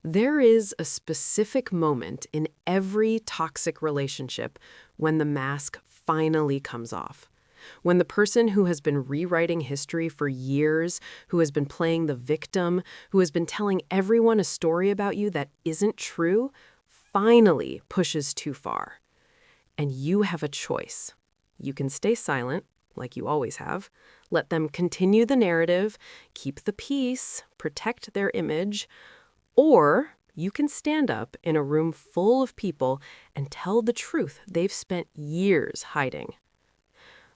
There is a specific moment in every toxic relationship when the mask finally comes off. When the person who has been rewriting history for years, who has been playing the victim, who has been telling everyone a story about you that isn't true, finally pushes too far. And you have a choice. You can stay silent, like you always have, let them continue the narrative, keep the peace, protect their image, or you can stand up in a room full of people and tell the truth they've spent years hiding.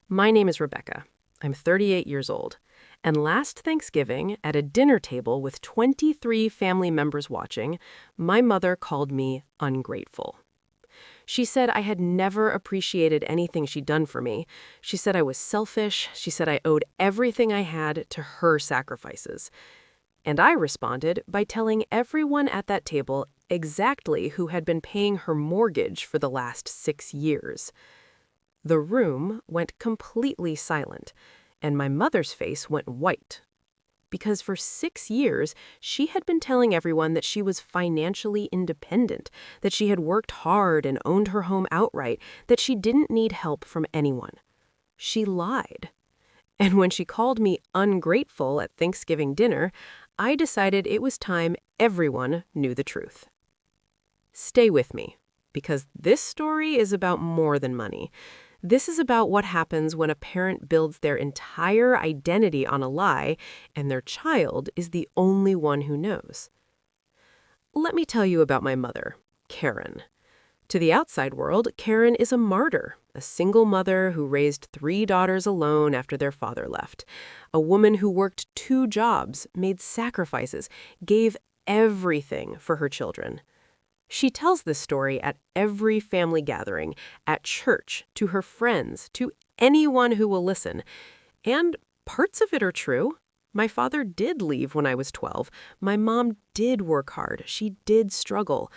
My name is Rebecca. I'm 38 years old. And last Thanksgiving, at a dinner table with 23 family members watching, my mother called me ungrateful. She said I had never appreciated anything she'd done for me. She said I was selfish. She said I owed everything I had to her sacrifices. And I responded by telling everyone at that table exactly who had been paying her mortgage for the last 6 years. The room went completely silent, and my mother's face went white. Because for 6 years, she had been telling everyone that she was financially independent, that she had worked hard and owned her home outright, that she didn't need help from anyone. She lied. And when she called me ungrateful at Thanksgiving dinner, I decided it was time everyone knew the truth. Stay with me, because this story is about more than money. This is about what happens when a parent builds their entire identity on a lie and their child is the only one who knows. Let me tell you about my mother, Karen. To the outside world, Karen is a martyr, a single mother who raised 3 daughters alone after their father left, a woman who worked 2 jobs, made sacrifices, gave everything for her children. She tells this story at every family gathering, at church, to her friends, to anyone who will listen. And parts of it are true. My father did leave when I was 12. My mom did work hard. She did struggle.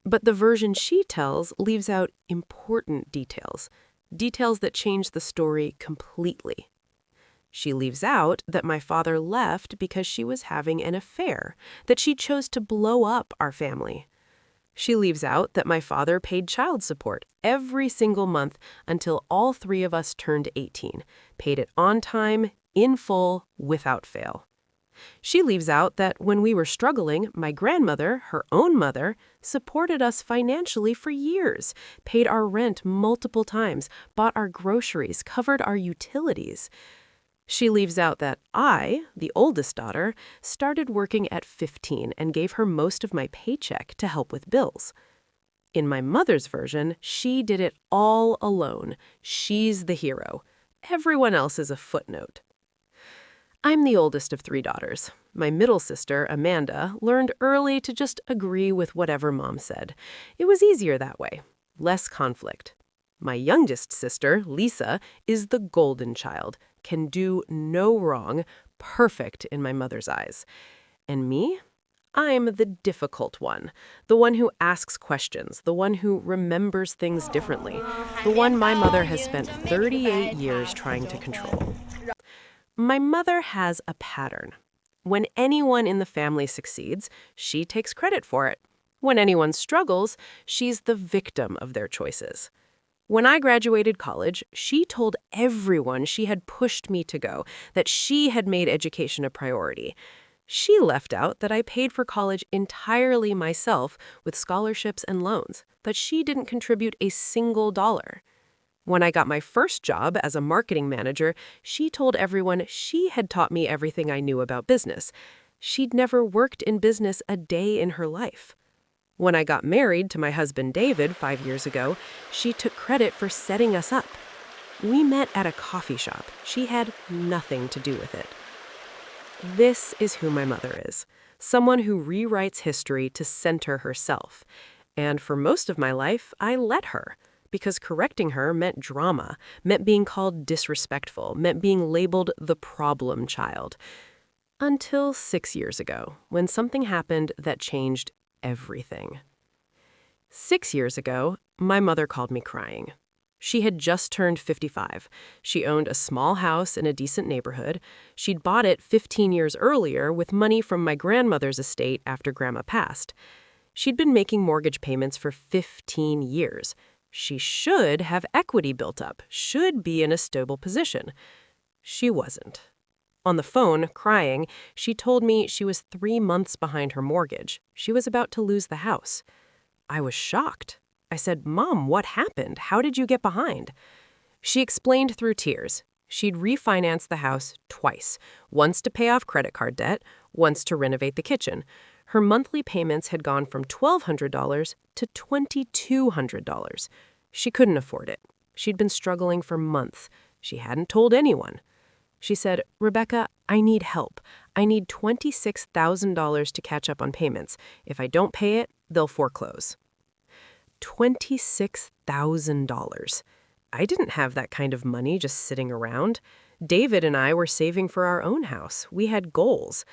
But the version she tells leaves out important details, details that change the story completely. She leaves out that my father left because she was having an affair, that she chose to blow up our family. She leaves out that my father paid child support every single month until all 3 of us turned 18, paid it on time, in full, without fail. She leaves out that when we were struggling, my grandmother, her own mother, supported us financially for years, paid our rent multiple times, bought our groceries, covered our utilities. She leaves out that I, the oldest daughter, started working at 15 and gave her most of my paycheck to help with bills. In my mother's version, she did it all alone. She's the hero. Everyone else is a footnote. I'm the oldest of 3 daughters. My middle sister, Amanda, learned early to just agree with whatever mom said. It was easier that way. Less conflict. My youngest sister, Lisa, is the golden child, can do no wrong, perfect in my mother's eyes. And me? I'm the difficult one, the one who asks questions, the one who remembers things differently, the one my mother has spent 38 years trying to control. My mother has a pattern. When anyone in the family succeeds, she takes credit for it. When anyone struggles, she's the victim of their choices. When I graduated college, she told everyone she had pushed me to go, that she had made education a priority. She left out that I paid for college entirely myself with scholarships and loans, that she didn't contribute a single dollar. When I got my first job as a marketing manager, she told everyone she had taught me everything I knew about business. She'd never worked in business a day in her life. When I got married to my husband David 5 years ago, she took credit for setting us up. We met at a coffee shop. She had nothing to do with it. This is who my mother is, someone who rewrites history to center herself. And for most of my life, I let her. Because correcting her meant drama, meant being called disrespectful, meant being labeled the problem child. Until 6 years ago, when something happened that changed everything. 6 years ago, my mother called me crying. She had just turned 55. She owned a small house in a decent neighborhood. She'd bought it 15 years earlier with money from my grandmother's estate after Grandma passed. She'd been making mortgage payments for 15 years. She should have equity built up, should be in a stable position. She wasn't. On the phone, crying, she told me she was 3 months behind her mortgage. She was about to lose the house. I was shocked. I said, "Mom, what happened? How did you get behind?" She explained through tears. She'd refinanced the house twice, once to pay off credit card debt, once to renovate the kitchen. Her monthly payments had gone from $1,200 to $2,200. She couldn't afford it. She'd been struggling for months. She hadn't told anyone. She said, "Rebecca, I need help. I need $26,000 to catch up on payments. If I don't pay it, they'll foreclose." $26,000. I didn't have that kind of money just sitting around. David and I were saving for our own house. We had goals.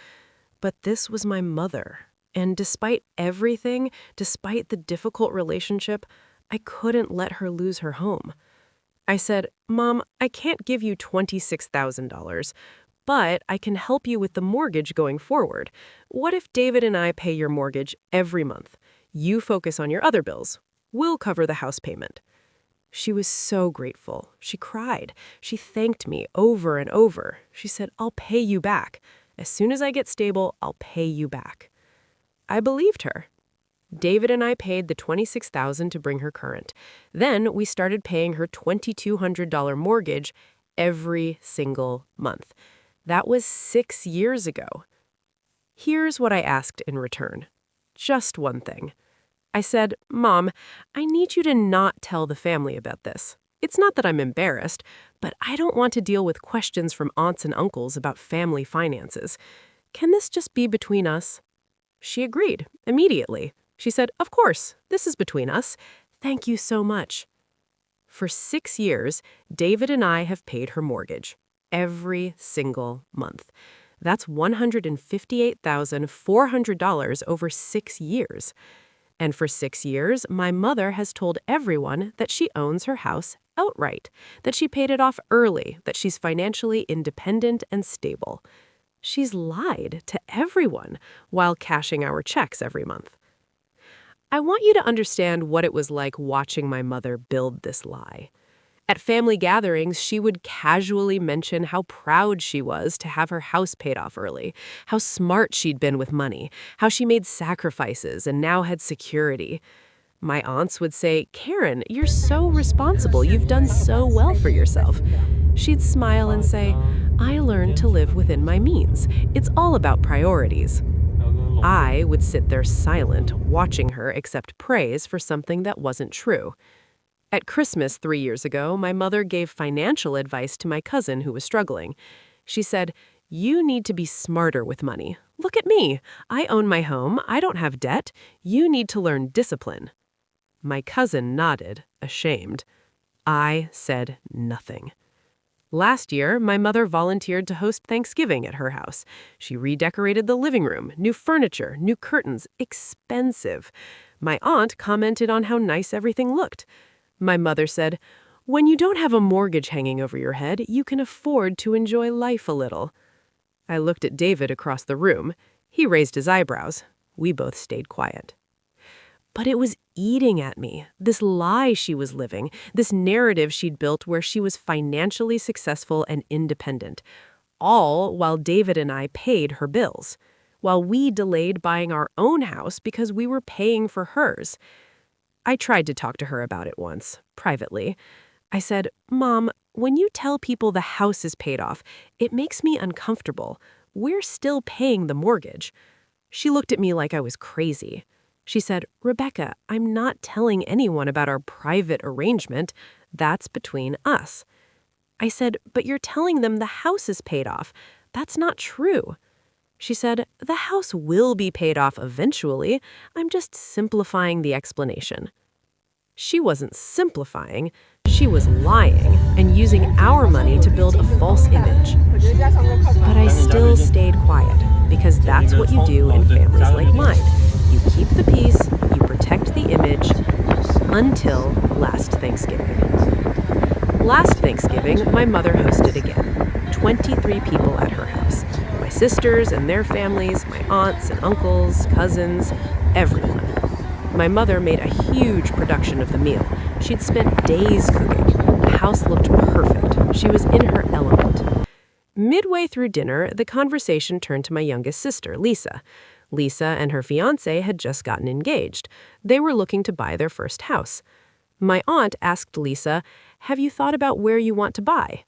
But this was my mother. And despite everything, despite the difficult relationship, I couldn't let her lose her home. I said, "Mom, I can't give you $26,000, but I can help you with the mortgage going forward. What if David and I pay your mortgage every month? You focus on your other bills. We'll cover the house payment." She was so grateful. She cried. She thanked me over and over. She said, "I'll pay you back. As soon as I get stable, I'll pay you back." I believed her. David and I paid the $26,000 to bring her current. Then we started paying her $2,200 mortgage every single month. That was 6 years ago. Here's what I asked in return. Just one thing. I said, "Mom, I need you to not tell the family about this. It's not that I'm embarrassed, but I don't want to deal with questions from aunts and uncles about family finances. Can this just be between us?" She agreed immediately. She said, "Of course, this is between us. Thank you so much." For 6 years, David and I have paid her mortgage every single month. That's $158,400 over 6 years. And for 6 years, my mother has told everyone that she owns her house outright, that she paid it off early, that she's financially independent and stable. She's lied to everyone while cashing our checks every month. I want you to understand what it was like watching my mother build this lie. At family gatherings, she would casually mention how proud she was to have her house paid off early, how smart she'd been with money, how she made sacrifices and now had security. My aunts would say, "Karen, you're so responsible. You've done so well for yourself." She'd smile and say, "I learned to live within my means. It's all about priorities." I would sit there silent, watching her accept praise for something that wasn't true. At Christmas 3 years ago, my mother gave financial advice to my cousin who was struggling. She said, "You need to be smarter with money. Look at me. I own my home. I don't have debt. You need to learn discipline." My cousin nodded, ashamed. I said nothing. Last year, my mother volunteered to host Thanksgiving at her house. She redecorated the living room, new furniture, new curtains, expensive. My aunt commented on how nice everything looked. My mother said, "When you don't have a mortgage hanging over your head, you can afford to enjoy life a little." I looked at David across the room. He raised his eyebrows. We both stayed quiet. But it was eating at me, this lie she was living, this narrative she'd built where she was financially successful and independent, all while David and I paid her bills, while we delayed buying our own house because we were paying for hers. I tried to talk to her about it once, privately. I said, "Mom, when you tell people the house is paid off, it makes me uncomfortable. We're still paying the mortgage." She looked at me like I was crazy. She said, "Rebecca, I'm not telling anyone about our private arrangement. That's between us." I said, "But you're telling them the house is paid off. That's not true." She said, "The house will be paid off eventually. I'm just simplifying the explanation." She wasn't simplifying. She was lying and using our money to build a false image. But I still stayed quiet because that's what you do in families like mine. You keep the peace, you protect the image, until last Thanksgiving. Last Thanksgiving, my mother hosted again. 23 people at her house. My sisters and their families, my aunts and uncles, cousins, everyone. My mother made a huge production of the meal. She'd spent days cooking. The house looked perfect. She was in her element. Midway through dinner, the conversation turned to my youngest sister, Lisa. Lisa and her fiancé had just gotten engaged. They were looking to buy their first house. My aunt asked Lisa, "Have you thought about where you want to buy?"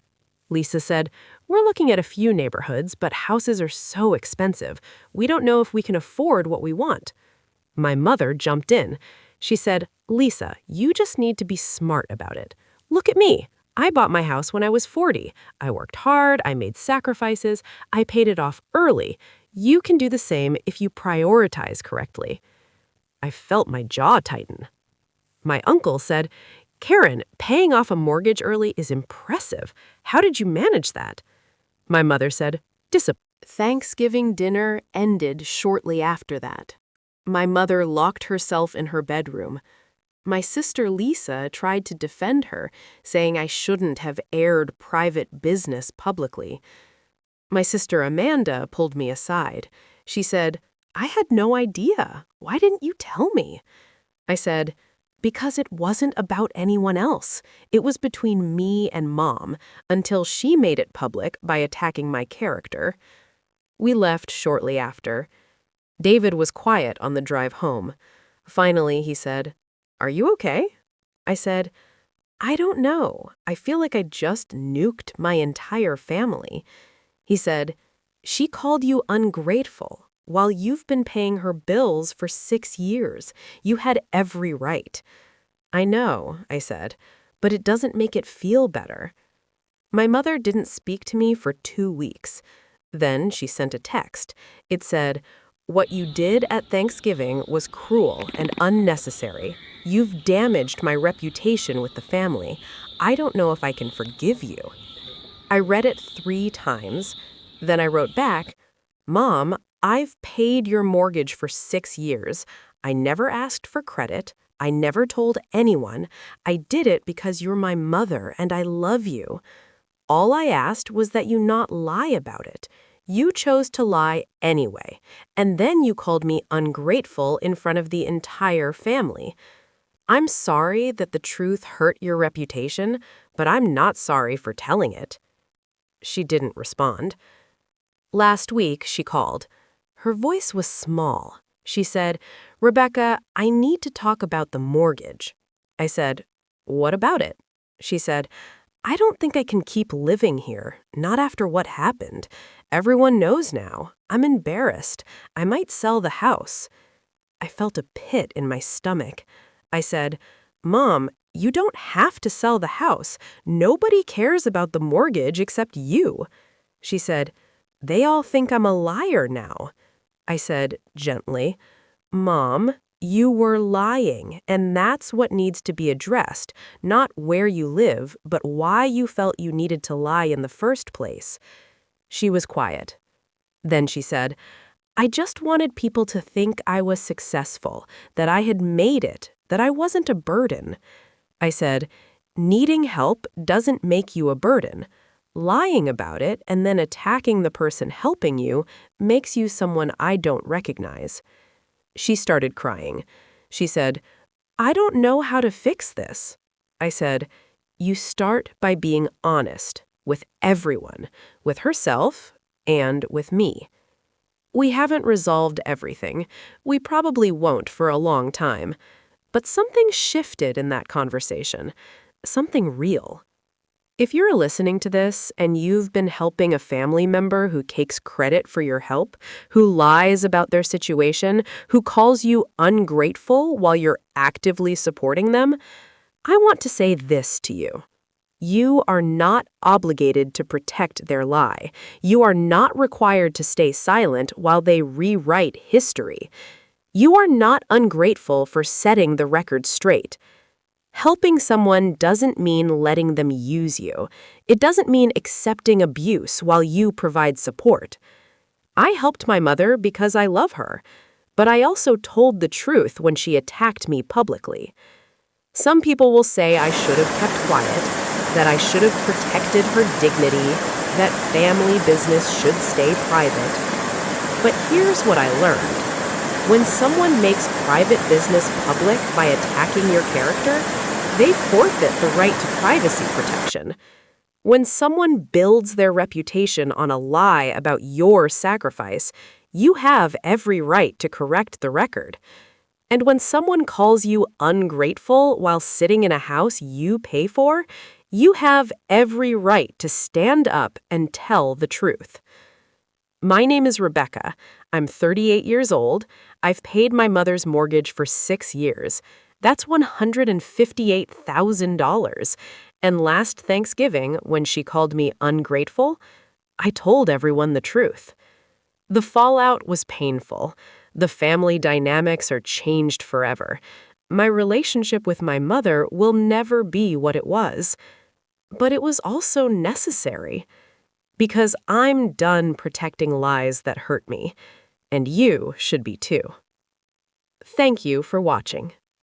Lisa said, "We're looking at a few neighborhoods, but houses are so expensive. We don't know if we can afford what we want." My mother jumped in. She said, "Lisa, you just need to be smart about it. Look at me. I bought my house when I was 40. I worked hard, I made sacrifices, I paid it off early. You can do the same if you prioritize correctly." I felt my jaw tighten. My uncle said, "Karen, paying off a mortgage early is impressive. How did you manage that?" My mother said, "Discipline." Thanksgiving dinner ended shortly after that. My mother locked herself in her bedroom. My sister Lisa tried to defend her, saying I shouldn't have aired private business publicly. My sister Amanda pulled me aside. She said, "I had no idea. Why didn't you tell me?" I said, "Because it wasn't about anyone else. It was between me and Mom, until she made it public by attacking my character." We left shortly after. David was quiet on the drive home. Finally, he said, "Are you okay?" I said, "I don't know. I feel like I just nuked my entire family." He said, "She called you ungrateful while you've been paying her bills for 6 years. You had every right." "I know," I said, "but it doesn't make it feel better." My mother didn't speak to me for 2 weeks. Then she sent a text. It said, "What you did at Thanksgiving was cruel and unnecessary. You've damaged my reputation with the family. I don't know if I can forgive you." I read it 3 times. Then I wrote back, "Mom, I've paid your mortgage for 6 years. I never asked for credit. I never told anyone. I did it because you're my mother and I love you. All I asked was that you not lie about it. You chose to lie anyway, and then you called me ungrateful in front of the entire family. I'm sorry that the truth hurt your reputation, but I'm not sorry for telling it." She didn't respond. Last week, she called. Her voice was small. She said, "Rebecca, I need to talk about the mortgage." I said, "What about it?" She said, "I don't think I can keep living here, not after what happened. Everyone knows now. I'm embarrassed. I might sell the house." I felt a pit in my stomach. I said, "Mom, you don't have to sell the house. Nobody cares about the mortgage except you." She said, "They all think I'm a liar now." I said, gently, "Mom, you were lying, and that's what needs to be addressed, not where you live, but why you felt you needed to lie in the first place." She was quiet. Then she said, "I just wanted people to think I was successful, that I had made it, that I wasn't a burden." I said, "Needing help doesn't make you a burden. Lying about it and then attacking the person helping you makes you someone I don't recognize." She started crying. She said, "I don't know how to fix this." I said, "You start by being honest with everyone, with herself and with me. We haven't resolved everything. We probably won't for a long time. But something shifted in that conversation, something real. If you're listening to this and you've been helping a family member who takes credit for your help, who lies about their situation, who calls you ungrateful while you're actively supporting them, I want to say this to you. You are not obligated to protect their lie. You are not required to stay silent while they rewrite history. You are not ungrateful for setting the record straight. Helping someone doesn't mean letting them use you. It doesn't mean accepting abuse while you provide support. I helped my mother because I love her, but I also told the truth when she attacked me publicly. Some people will say I should have kept quiet. that I should have protected her dignity, that family business should stay private. But here's what I learned. When someone makes private business public by attacking your character, they forfeit the right to privacy protection. When someone builds their reputation on a lie about your sacrifice, you have every right to correct the record. And when someone calls you ungrateful while sitting in a house you pay for, you have every right to stand up and tell the truth. My name is Rebecca. I'm 38 years old. I've paid my mother's mortgage for 6 years. That's $158,000. And last Thanksgiving, when she called me ungrateful, I told everyone the truth. The fallout was painful. The family dynamics are changed forever. My relationship with my mother will never be what it was. But it was also necessary. Because I'm done protecting lies that hurt me. And you should be too. Thank you for watching.